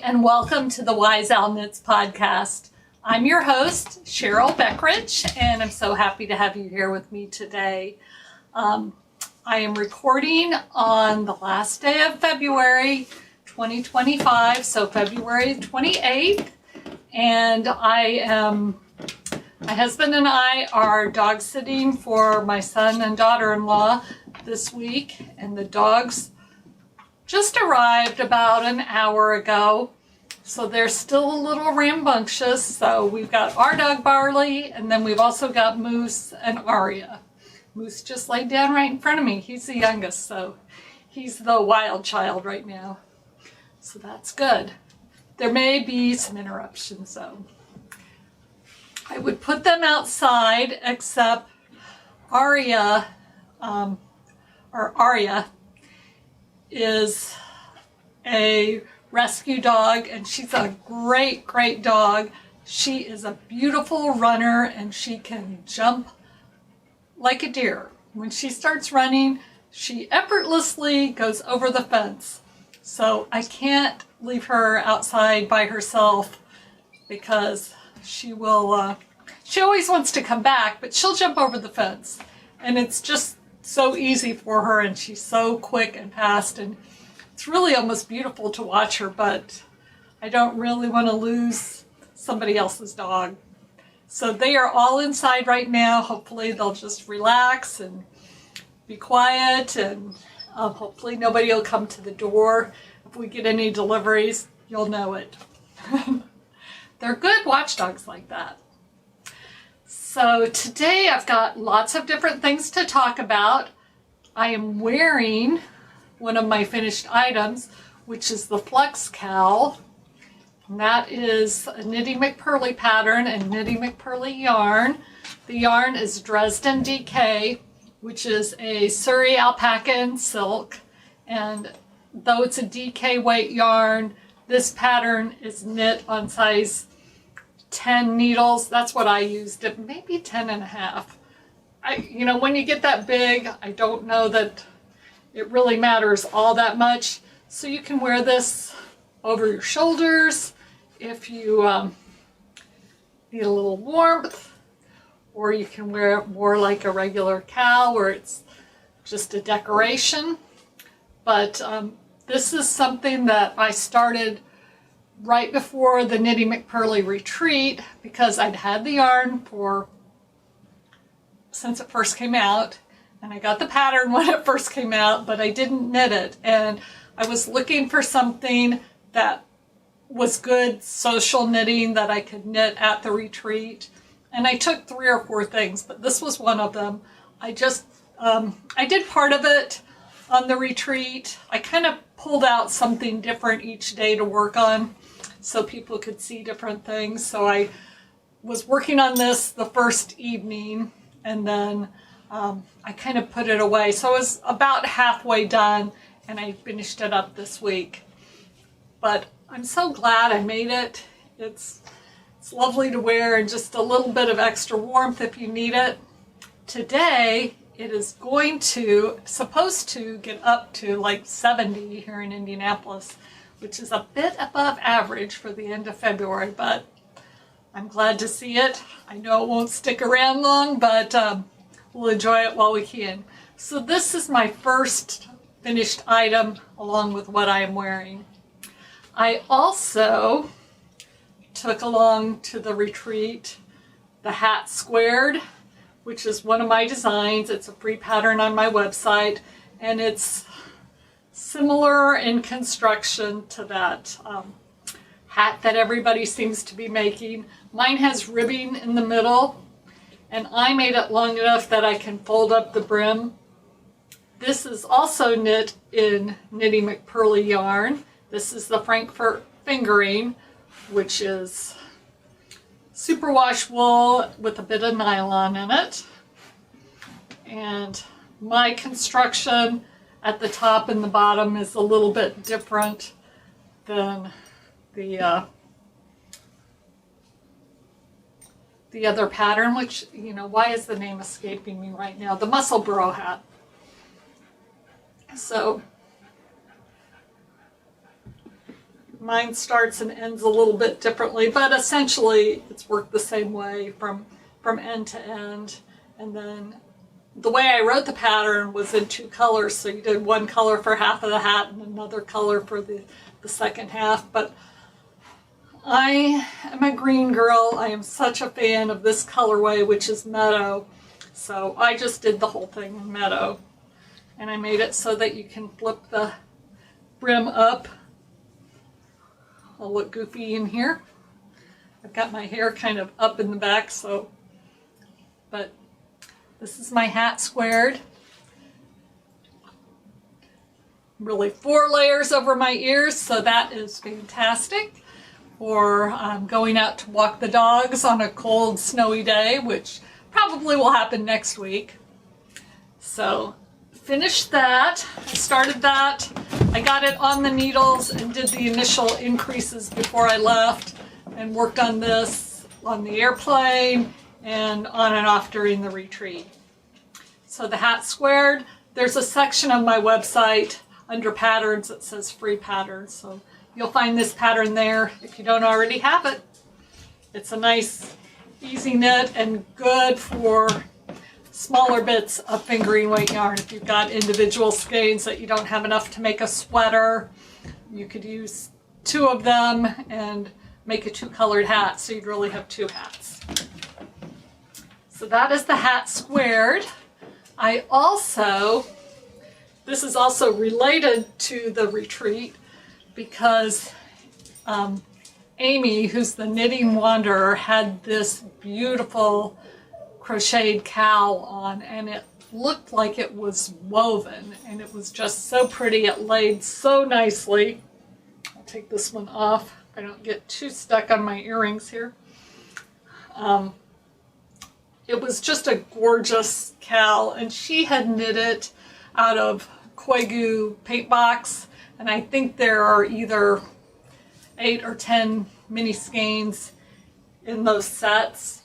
and welcome to the Wise Owl Knits podcast. I'm your host, Cheryl Beckridge, and I'm so happy to have you here with me today. I am recording on the last day of February 2025, so February 28th, and my husband and I are dog sitting for my son and daughter-in-law this week, and the dogs just arrived about an hour ago, so they're still a little rambunctious. So we've got our dog Barley, and then we've also got Moose and Aria. Moose just laid down right in front of me. He's the youngest, so he's the wild child right now. So that's good. There may be some interruptions though. I would put them outside, except Aria is a rescue dog, and she's a great dog. She is a beautiful runner, and she can jump like a deer. When she starts running, she effortlessly goes over the fence. So I can't leave her outside by herself because she will, she always wants to come back, but she'll jump over the fence. And it's just so easy for her, and she's so quick and fast, and it's really almost beautiful to watch her, but I don't really want to lose somebody else's dog. So they are all inside right now. Hopefully they'll just relax and be quiet, and hopefully nobody will come to the door. If we get any deliveries, you'll know it. They're good watchdogs like that. So today I've got lots of different things to talk about. I am wearing one of my finished items, which is the Flux Cowl. And that is a Knitty McPurley pattern and Knitty McPurley yarn. The yarn is Dresden DK, which is a Surrey alpaca and silk. And though it's a DK weight yarn, this pattern is knit on size 10 needles. That's what I used, it maybe 10 and a half. When you get that big, I don't know that it really matters all that much. So you can wear this over your shoulders if you need a little warmth, or you can wear it more like a regular cowl where it's just a decoration. But this is something that I started right before the Knitty McPurley retreat, because I'd had the yarn since it first came out, and I got the pattern when it first came out, but I didn't knit it. And I was looking for something that was good social knitting that I could knit at the retreat. And I took 3 or 4 things, but this was one of them. I did part of it on the retreat. I kind of pulled out something different each day to work on so people could see different things. So I was working on this the first evening, and then I kind of put it away. So I was about halfway done, and I finished it up this week. But I'm so glad I made it. It's lovely to wear, and just a little bit of extra warmth if you need it. Today, it is supposed to get up to like 70 here in Indianapolis, which is a bit above average for the end of February, but I'm glad to see it. I know it won't stick around long, but we'll enjoy it while we can. So this is my first finished item along with what I am wearing. I also took along to the retreat the Hat Squared, which is one of my designs. It's a free pattern on my website, and it's similar in construction to that hat that everybody seems to be making. Mine has ribbing in the middle, and I made it long enough that I can fold up the brim. This is also knit in Knitty McPurley yarn. This is the Frankfurt Fingering, which is superwash wool with a bit of nylon in it. And my construction at the top and the bottom is a little bit different than the other pattern, which, why is the name escaping me right now? The Musselburgh hat. So Mine starts and ends a little bit differently, but essentially it's worked the same way from end to end. And then the way I wrote the pattern was in 2 colors, so you did one color for half of the hat and another color for the second half. But I am a green girl. I am such a fan of this colorway, which is Meadow. So I just did the whole thing in Meadow. And I made it so that you can flip the brim up. I'll look goofy in here. I've got my hair kind of up in the back, but this is my hat squared. Really 4 layers over my ears, so that is fantastic. Or going out to walk the dogs on a cold, snowy day, which probably will happen next week. So finished that. I started that. I got it on the needles and did the initial increases before I left, and worked on this on the airplane and on and off during the retreat. So the hat squared, there's a section on my website under patterns that says free patterns. So you'll find this pattern there if you don't already have it. It's a nice, easy knit and good for smaller bits of fingering weight yarn. If you've got individual skeins that you don't have enough to make a sweater, you could use 2 of them and make a 2-colored hat, so you'd really have 2 hats. So that is the hat squared. This is also related to the retreat because Amy, who's the Knitting Wanderer, had this beautiful crocheted cowl on, and it looked like it was woven, and it was just so pretty. It laid so nicely. I'll take this one off. I don't get too stuck on my earrings here. It was just a gorgeous cowl, and she had knit it out of Koigu paint box, and I think there are either 8 or 10 mini skeins in those sets.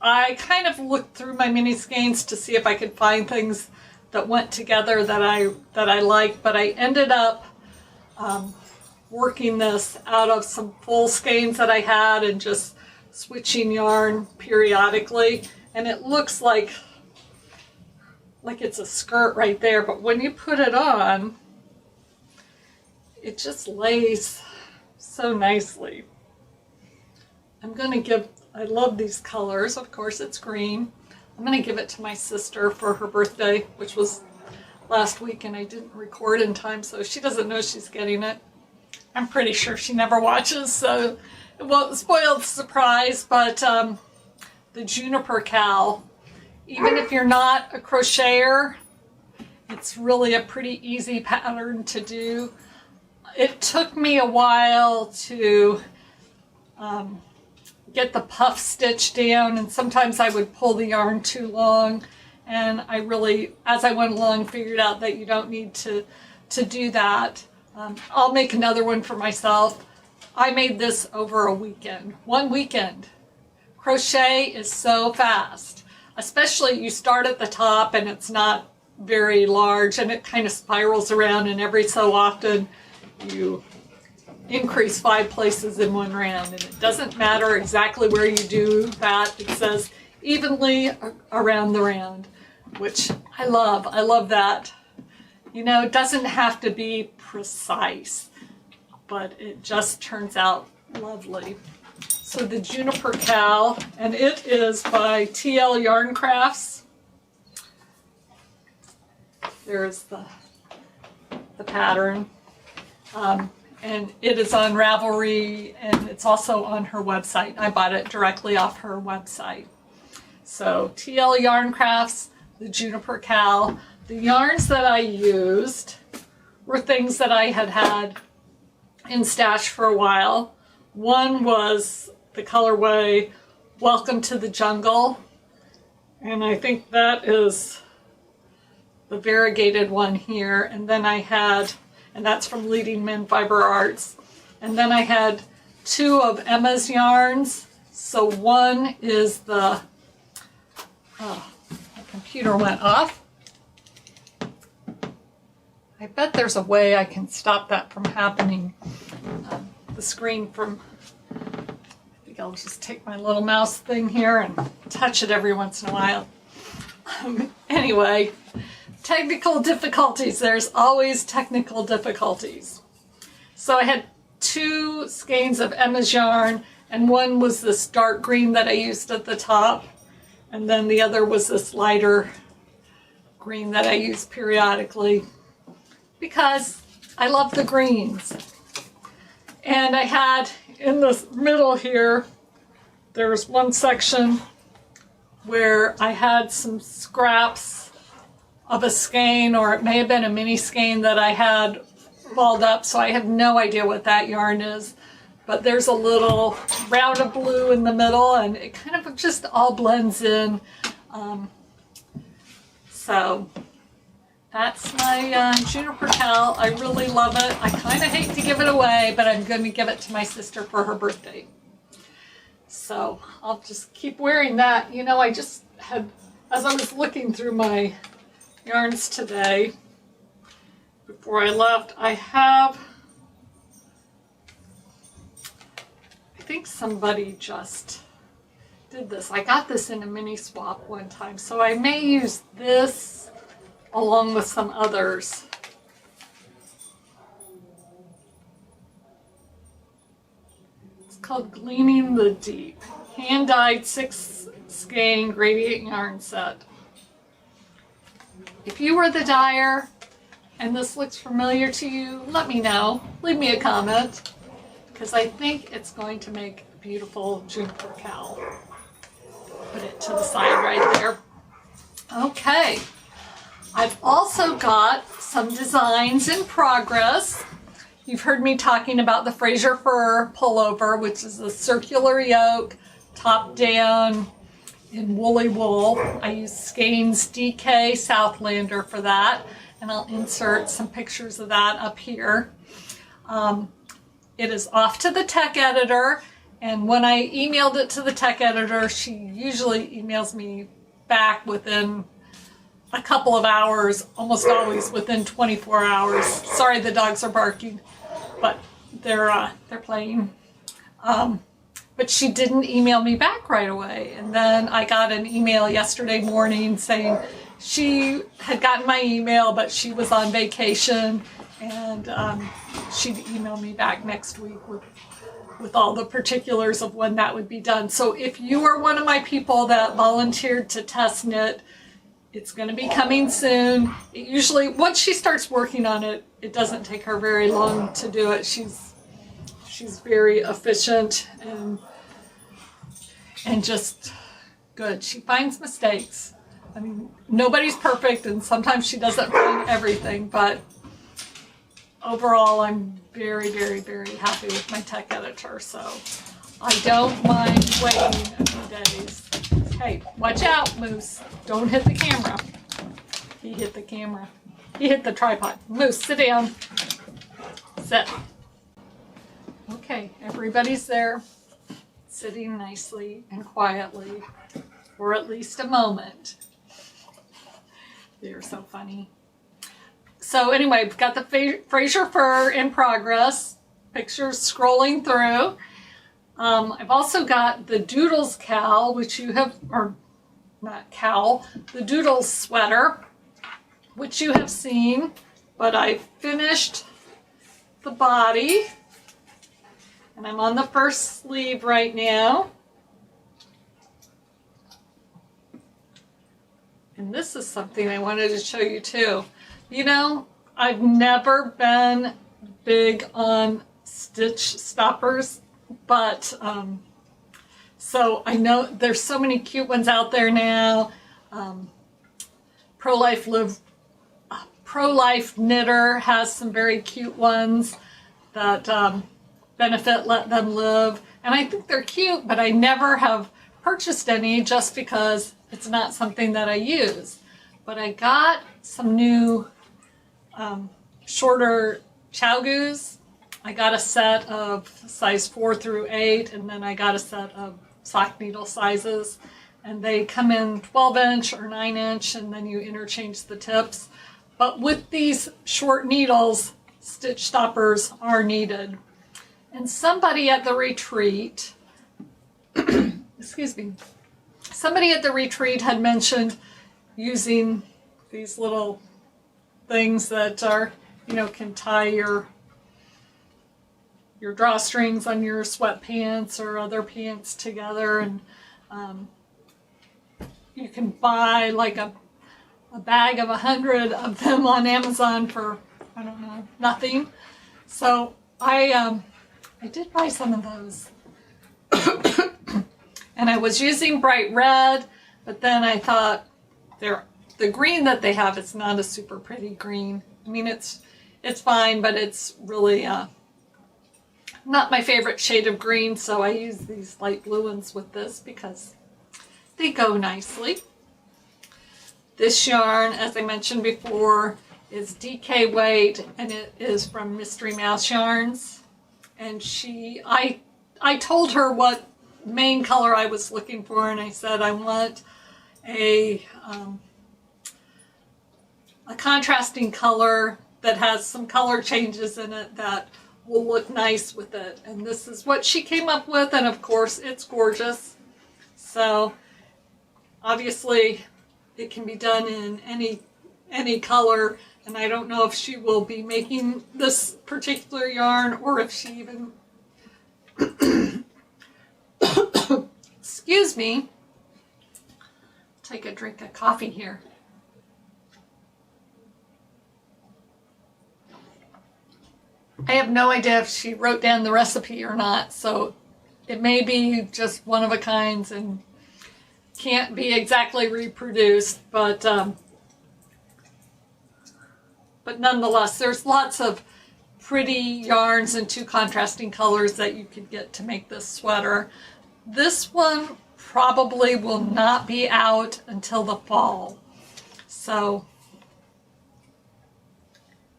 I kind of looked through my mini skeins to see if I could find things that went together that I liked, but I ended up working this out of some full skeins that I had and just switching yarn periodically, and it looks like it's a skirt right there, but when you put it on, it just lays so nicely. I love these colors. Of course, it's green. I'm going to give it to my sister for her birthday, which was last week, and I didn't record in time, so she doesn't know she's getting it. I'm pretty sure she never watches, so it won't spoil the surprise, but the Juniper Cowl, even if you're not a crocheter, it's really a pretty easy pattern to do. It took me a while to get the puff stitch down, and sometimes I would pull the yarn too long, and I really, as I went along, figured out that you don't need to do that. I'll make another one for myself. I made this over a weekend. 1 weekend. Crochet is so fast, especially you start at the top and it's not very large and it kind of spirals around, and every so often you increase 5 places in 1 round, and it doesn't matter exactly where you do that. It says evenly around the round, which I love. I love that. You know, it doesn't have to be precise, but it just turns out lovely. So the Juniper Cowl, and it is by TL Yarn Crafts. There's the pattern. And it is on Ravelry, and it's also on her website. I bought it directly off her website. So TL Yarn Crafts, the Juniper Cowl. The yarns that I used were things that I had in stash for a while. One was the colorway Welcome to the Jungle, and I think that is the variegated one here. And then I had, and that's from Leading Men Fiber Arts. And then I had 2 of Emma's yarns. So one is the, my computer went off. I bet there's a way I can stop that from happening. The screen from, I think I'll just take my little mouse thing here and touch it every once in a while. Anyway, technical difficulties. There's always technical difficulties. So I had 2 skeins of Emma's yarn, and one was this dark green that I used at the top, and then the other was this lighter green that I use periodically because I love the greens. And I had in the middle here, there's one section where I had some scraps of a skein, or it may have been a mini skein that I had balled up, so I have no idea what that yarn is. But there's a little round of blue in the middle, and it kind of just all blends in. So that's my juniper cowl. I really love it. I kind of hate to give it away, but I'm going to give it to my sister for her birthday. So I'll just keep wearing that. You know, I just had, as I was looking through my yarns today, before I left, I think somebody just did this. I got this in a mini swap one time, so I may use this along with some others. It's called Gleaning the Deep. Hand-dyed 6 skein gradient yarn set. If you were the dyer and this looks familiar to you, let me know. Leave me a comment, because I think it's going to make a beautiful juniper cowl. Put it to the side right there. Okay. I've also got some designs in progress. You've heard me talking about the Fraser Fur pullover, which is a circular yoke, top down in woolly wool. I use Skeins DK Southlander for that, and I'll insert some pictures of that up here. It is off to the tech editor, and when I emailed it to the tech editor, she usually emails me back within a couple of hours, almost always within 24 hours. Sorry, the dogs are barking, but they're playing. But she didn't email me back right away. And then I got an email yesterday morning saying she had gotten my email, but she was on vacation, and she'd email me back next week with all the particulars of when that would be done. So if you are one of my people that volunteered to test knit, it's going to be coming soon. It usually, once she starts working on it, it doesn't take her very long to do it. She's very efficient and just good. She finds mistakes. I mean, nobody's perfect, and sometimes she doesn't find everything, but overall, I'm very, very, very happy with my tech editor, so I don't mind waiting a few days. Hey, watch out, Moose. Don't hit the camera. He hit the camera. He hit the tripod. Moose, sit down. Sit. Okay, everybody's there, sitting nicely and quietly for at least a moment. They're so funny. So anyway, we've got the Fraser Fur in progress. Pictures scrolling through. I've also got the Doodles cowl, which you have, or not cowl, the Doodles sweater, which you have seen, but I finished the body, and I'm on the first sleeve right now. And this is something I wanted to show you too. You know, I've never been big on stitch stoppers, but so I know there's so many cute ones out there now. Pro-Life Knitter has some very cute ones that Benefit Let Them Live, and I think they're cute, but I never have purchased any just because it's not something that I use. But I got some new shorter ChiaoGoos. I got a set of size 4 through 8, and then I got a set of sock needle sizes, and they come in 12-inch or 9-inch, and then you interchange the tips. But with these short needles, stitch stoppers are needed. And somebody at the retreat, excuse me, somebody at the retreat had mentioned using these little things that are, you know, can tie your drawstrings on your sweatpants or other pants together, and you can buy like a bag of 100 of them on Amazon for, I don't know, nothing. So I did buy some of those. And I was using bright red, but then I thought the green that they have is not a super pretty green. I mean, it's fine, but it's really not my favorite shade of green, so I use these light blue ones with this because they go nicely. This yarn, as I mentioned before, is DK weight, and it is from Mystery Mouse Yarns. And I told her what main color I was looking for, and I said I want a contrasting color that has some color changes in it that will look nice with it. And this is what she came up with, and of course it's gorgeous. So obviously it can be done in any color, and I don't know if she will be making this particular yarn or if she even excuse me, take a drink of coffee here. I have no idea if she wrote down the recipe or not, so it may be just one of a kinds and can't be exactly reproduced, but nonetheless, there's lots of pretty yarns and two contrasting colors that you could get to make this sweater. This one probably will not be out until the fall. So,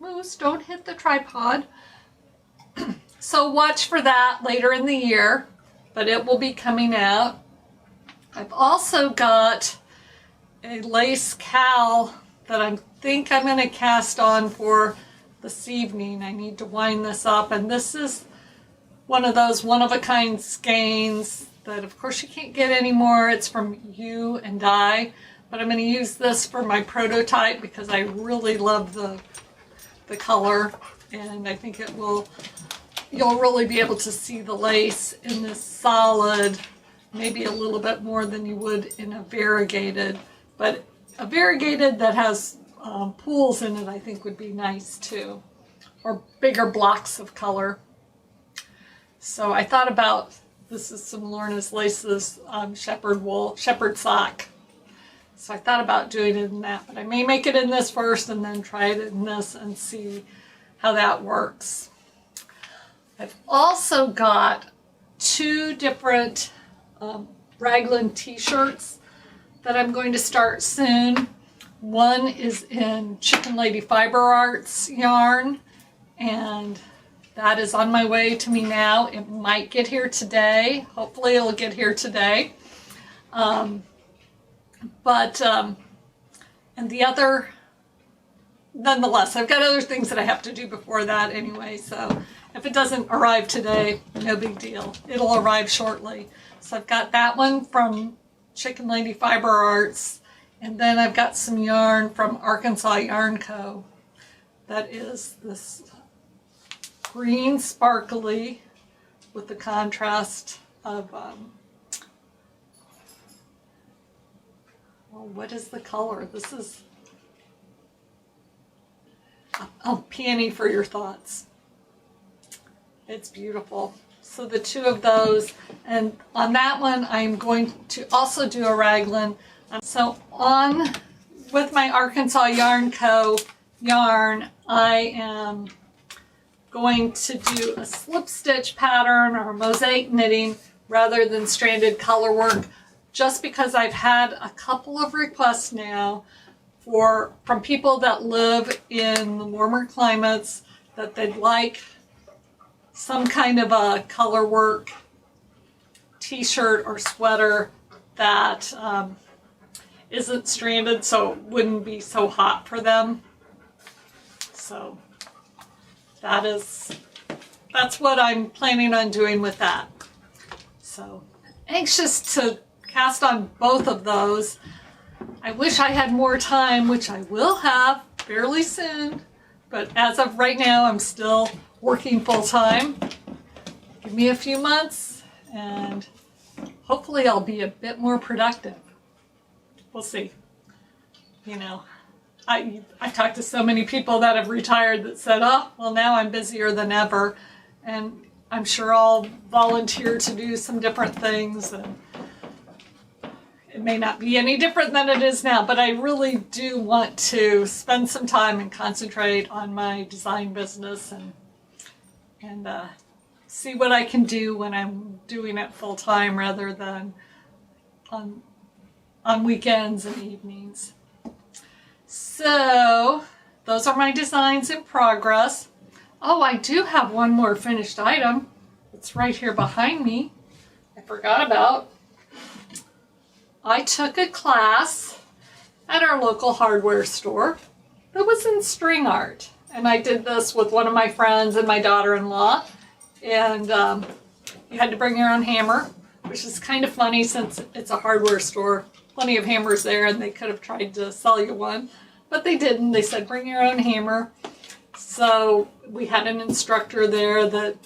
Moose, don't hit the tripod. So watch for that later in the year, but it will be coming out. I've also got a lace cowl that I think I'm going to cast on for this evening. I need to wind this up, and this is one of those one-of-a-kind skeins that of course you can't get anymore. It's from You and I, but I'm going to use this for my prototype because I really love the color, and I think you'll really be able to see the lace in this solid, maybe a little bit more than you would in a variegated, but a variegated that has pools in it I think would be nice too, or bigger blocks of color. So I thought about, this is some Lorna's Laces shepherd sock. So I thought about doing it in that, but I may make it in this first and then try it in this and see how that works. I've also got two different raglan t-shirts that I'm going to start soon. One is in Chicken Lady Fiber Arts yarn, and that is on my way to me now. It might get here today. Hopefully it'll get here today. And the other, nonetheless, I've got other things that I have to do before that anyway, so if it doesn't arrive today, no big deal. It'll arrive shortly. So I've got that one from Chicken Lady Fiber Arts, and then I've got some yarn from Arkansas Yarn Co. That is this green sparkly with the contrast of, well, what is the color? This is, oh, Peony for Your Thoughts. It's beautiful. So the two of those, and on that one I'm going to also do a raglan. So with my Arkansas Yarn Co. yarn, I am going to do a slip stitch pattern or mosaic knitting rather than stranded color work, just because I've had a couple of requests now from people that live in the warmer climates that they'd like some kind of a color work t-shirt or sweater that isn't stranded, so it wouldn't be so hot for them. So that's what I'm planning on doing with that. So anxious to cast on both of those. I wish I had more time, which I will have fairly soon. But as of right now, I'm still working full time. Give me a few months and hopefully I'll be a bit more productive. We'll see. You know, I talked to so many people that have retired that said, oh, well, now I'm busier than ever. And I'm sure I'll volunteer to do some different things. And it may not be any different than it is now, but I really do want to spend some time and concentrate on my design business and see what I can do when I'm doing it full time rather than on weekends and evenings. So those are my designs in progress. Oh, I do have one more finished item. It's right here behind me. I forgot about. I took a class at our local hardware store that was in string art. And I did this with one of my friends and my daughter-in-law. And you had to bring your own hammer, which is kind of funny since it's a hardware store. Plenty of hammers there, and they could have tried to sell you one. But they didn't. They said, bring your own hammer. So we had an instructor there that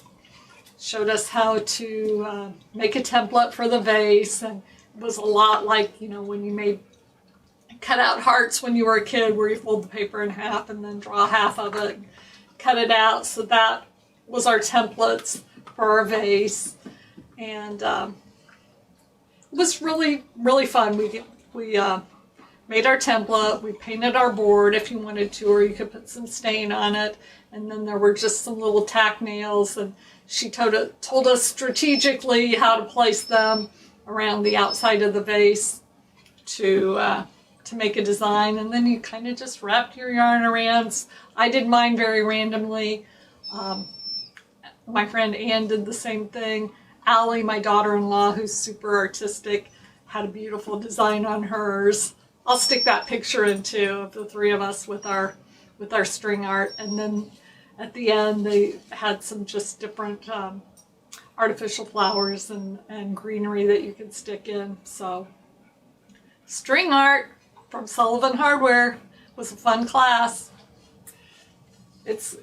showed us how to make a template for the vase. And it was a lot like, you know, when you cut out hearts when you were a kid, where you fold the paper in half and then draw half of it, cut it out. So that was our templates for our vase. And it was really, really fun. We made our template, we painted our board if you wanted to, or you could put some stain on it. And then there were just some little tack nails, and she told us strategically how to place them around the outside of the vase to make a design. And then you kind of just wrapped your yarn around. I did mine very randomly. My friend Ann did the same thing. Allie, my daughter-in-law, who's super artistic, had a beautiful design on hers. I'll stick that picture in too of the three of us with our string art. And then at the end they had some just different artificial flowers and greenery that you could stick in. So string art from Sullivan Hardware was a fun class. It's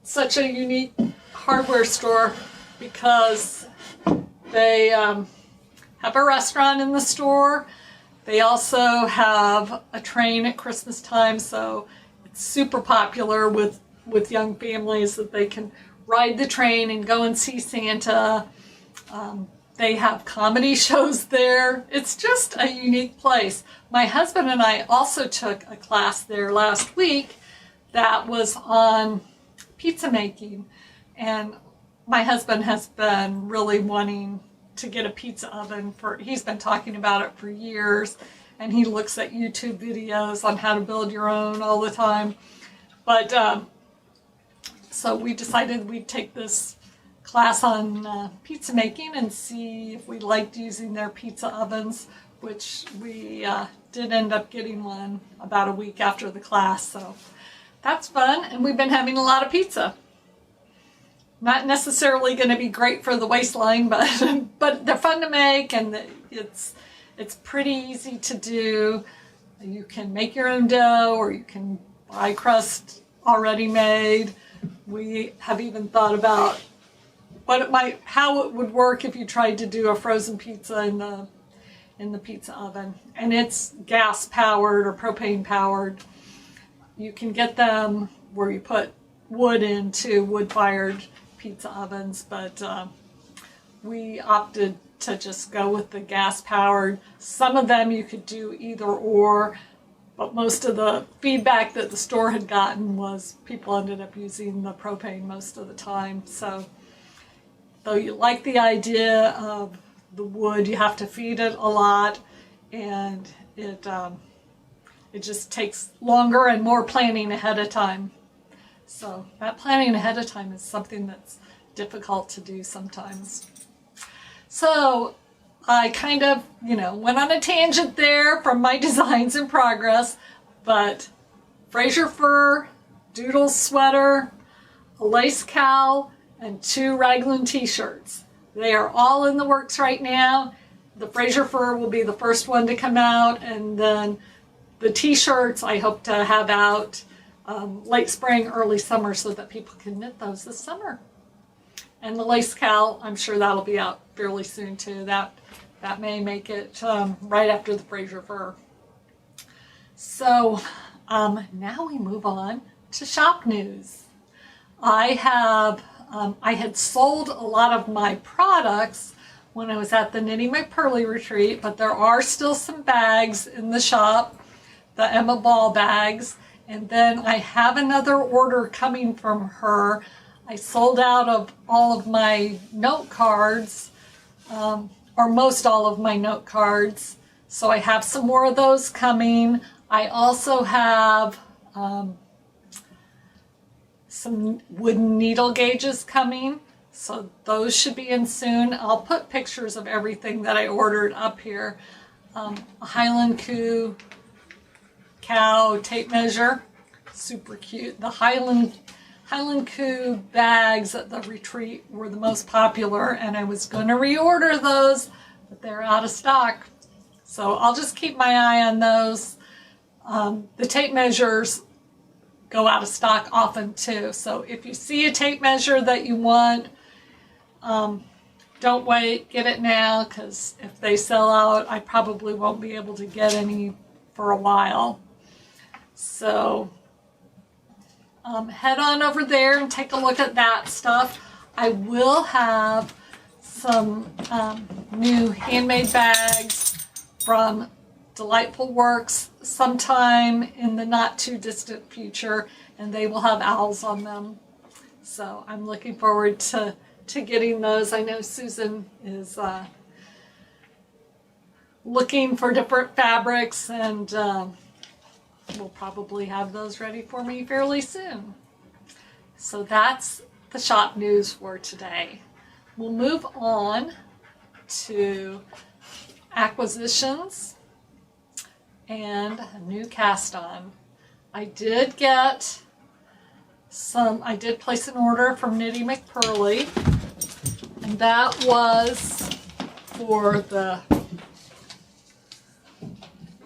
such a unique hardware store because they have a restaurant in the store. They also have a train at Christmas time, so it's super popular with young families that they can ride the train and go and see Santa. They have comedy shows there. It's just a unique place. My husband and I also took a class there last week that was on pizza making, and my husband has been really wanting to get a pizza oven. He's been talking about it for years, and he looks at YouTube videos on how to build your own all the time. But so we decided we'd take this class on pizza making and see if we liked using their pizza ovens, which we did end up getting one about a week after the class. So that's fun, and we've been having a lot of pizza. Not necessarily going to be great for the waistline, but they're fun to make, and it's pretty easy to do. You can make your own dough, or you can buy crust already made. We have even thought about how it would work if you tried to do a frozen pizza in the pizza oven, and it's gas powered or propane powered. You can get them where you put wood into wood-fired pizza ovens, but we opted to just go with the gas-powered. Some of them you could do either or, but most of the feedback that the store had gotten was people ended up using the propane most of the time. So though you like the idea of the wood, you have to feed it a lot, and it just takes longer and more planning ahead of time. So that planning ahead of time is something that's difficult to do sometimes. So I kind of, went on a tangent there from my designs in progress, but Fraser Fir doodle sweater, a lace cowl, and 2 raglan t-shirts. They are all in the works right now. The Fraser fur will be the first one to come out, and then the t-shirts I hope to have out late spring, early summer, so that people can knit those this summer. And the lace cowl, I'm sure that'll be out fairly soon too. That may make it right after the Fraser fur. So now we move on to shop news. I had sold a lot of my products when I was at the Knitting McPurley retreat, but there are still some bags in the shop, the Emma Ball bags, and then I have another order coming from her. I sold out of all of my note cards, or most all of my note cards, so I have some more of those coming. I also have some wooden needle gauges coming, so those should be in soon. I'll put pictures of everything that I ordered up here. A Highland cow tape measure, super cute. The Highland Coo bags at the retreat were the most popular, and I was going to reorder those, but they're out of stock. So I'll just keep my eye on those. The tape measures go out of stock often too. So if you see a tape measure that you want, don't wait, get it now, because if they sell out, I probably won't be able to get any for a while. So head on over there and take a look at that stuff. I will have some new handmade bags from Delightful Works sometime in the not too distant future, and they will have owls on them. So I'm looking forward to getting those. I know Susan is looking for different fabrics, and we'll probably have those ready for me fairly soon. So that's the shop news for today. We'll move on to acquisitions and a new cast on. I did place an order from Knitting McPurley, and that was for the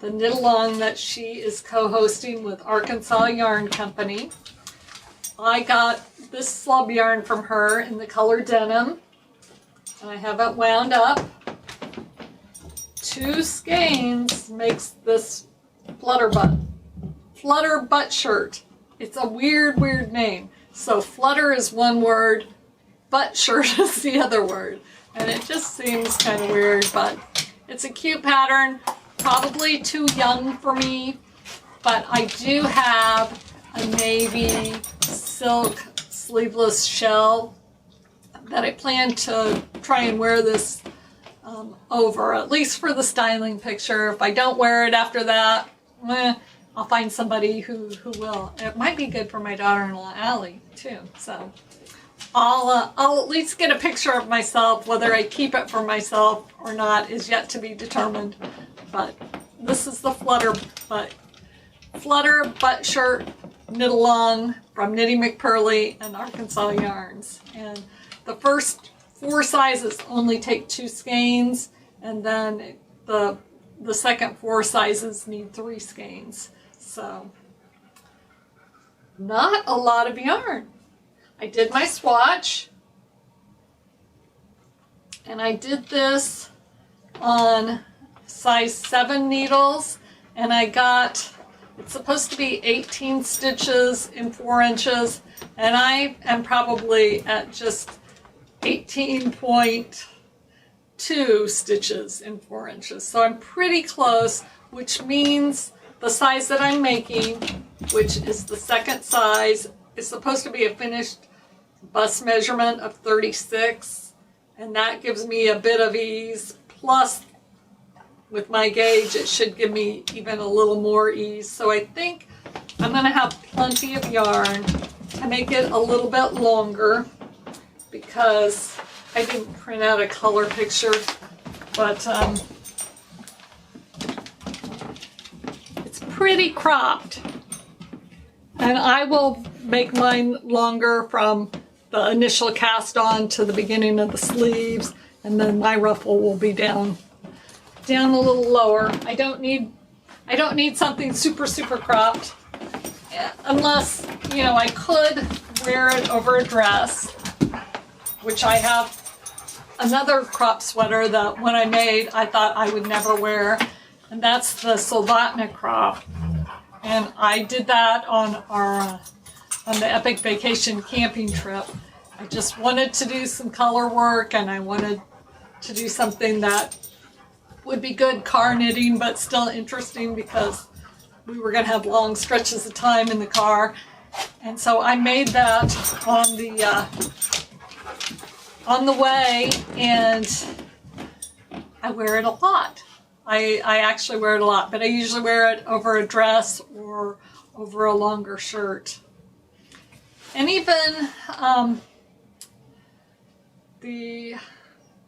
knit along that she is co-hosting with Arkansas Yarn Company. I got this slub yarn from her in the color denim, and I have it wound up. 2 skeins makes this flutter butt shirt. It's a weird name. So flutter is one word, butt shirt is the other word, and it just seems kind of weird, but it's a cute pattern. Probably too young for me, but I do have a navy silk sleeveless shell that I plan to try and wear this over, at least for the styling picture. If I don't wear it after that, I'll find somebody who will. It might be good for my daughter-in-law Allie too, so I'll at least get a picture of myself. Whether I keep it for myself or not is yet to be determined. But this is the flutter butt shirt knit along from Knitting McPurley and Arkansas Yarns. And the first 4 sizes only take 2 skeins, and then the second 4 sizes need 3 skeins. So not a lot of yarn. I did my swatch, and I did this on size 7 needles, and I got, it's supposed to be 18 stitches in 4 inches, and I am probably at just 18.2 stitches in 4 inches. So I'm pretty close, which means the size that I'm making, which is the second size, is supposed to be a finished bust measurement of 36, and that gives me a bit of ease. Plus, with my gauge, it should give me even a little more ease. So I think I'm going to have plenty of yarn to make it a little bit longer, because I didn't print out a color picture, but it's pretty cropped. And I will make mine longer from the initial cast on to the beginning of the sleeves, and then my ruffle will be down a little lower. I don't need something super cropped, unless, you know, I could wear it over a dress, which I have another crop sweater that when I made I thought I would never wear, and that's the Soldotna crop. And I did that on the Epic Vacation camping trip. I just wanted to do some color work, and I wanted to do something that would be good car knitting but still interesting, because we were going to have long stretches of time in the car. And so I made that on the way, and I wear it a lot. I actually wear it a lot, but I usually wear it over a dress or over a longer shirt. And even the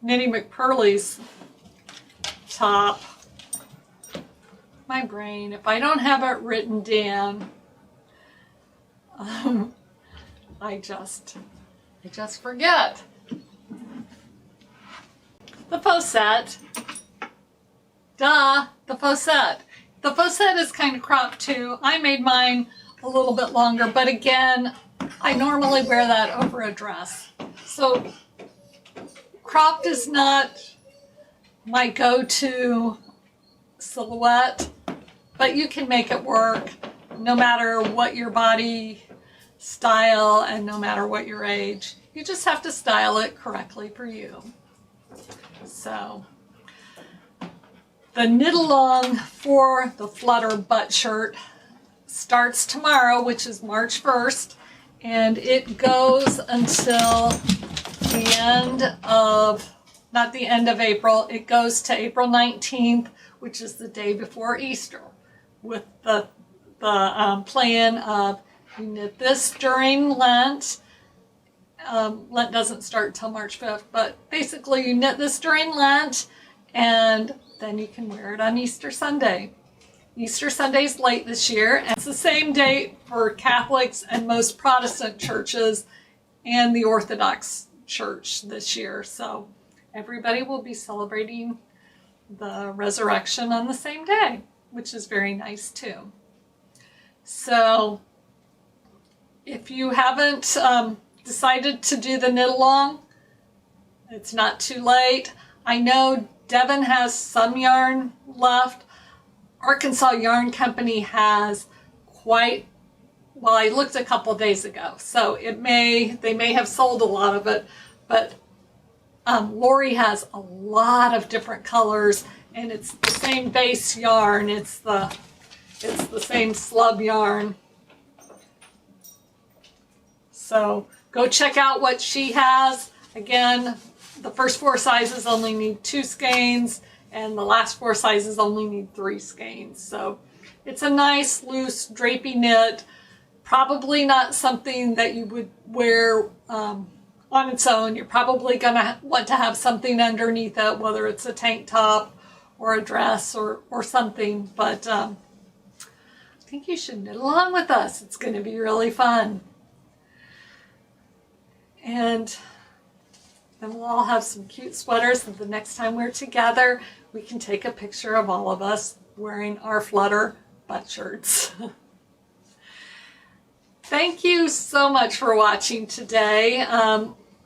Knitting McPurley's top, my brain, if I don't have it written down, I just forget. The Faucette. Duh, the Faucette. The Faucette is kind of cropped too. I made mine a little bit longer, but again, I normally wear that over a dress. So cropped is not my go-to silhouette, but you can make it work no matter what your body style and no matter what your age. You just have to style it correctly for you. So the knit along for the Flutter butt shirt starts tomorrow, which is March 1st, and it goes until the end of, not the end of April, it goes to April 19th, which is the day before Easter, with the plan of you knit this during Lent. Lent doesn't start till March 5th, but basically you knit this during Lent, and then you can wear it on Easter Sunday. Easter Sunday's late this year, and it's the same date for Catholics and most Protestant churches and the Orthodox Church this year. So everybody will be celebrating the resurrection on the same day, which is very nice too. So if you haven't decided to do the knit along, it's not too late. I know Devon has some yarn left. Arkansas Yarn Company has quite, well, I looked a couple days ago, so they may have sold a lot of it, but Lori has a lot of different colors, and it's the same base yarn. It's the same slub yarn. So go check out what she has. Again, the first 4 sizes only need 2 skeins, and the last 4 sizes only need 3 skeins. So it's a nice, loose, drapey knit. Probably not something that you would wear on its own. You're probably going to want to have something underneath it, whether it's a tank top or a dress or something. But I think you should knit along with us. It's going to be really fun. And then we'll all have some cute sweaters, and the next time we're together, we can take a picture of all of us wearing our Flutter butt shirts. Thank you so much for watching today.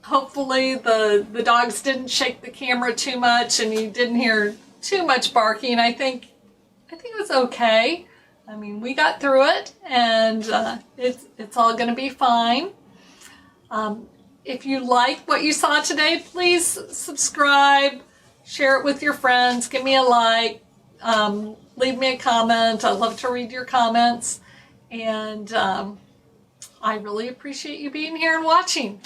Hopefully the dogs didn't shake the camera too much and you didn't hear too much barking. I think it was okay. I mean, we got through it, and it's all going to be fine. If you like what you saw today, please subscribe, share it with your friends, give me a like, leave me a comment. I love to read your comments, and I really appreciate you being here and watching.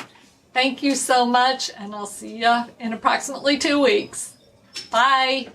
Thank you so much, and I'll see you in approximately 2 weeks. Bye.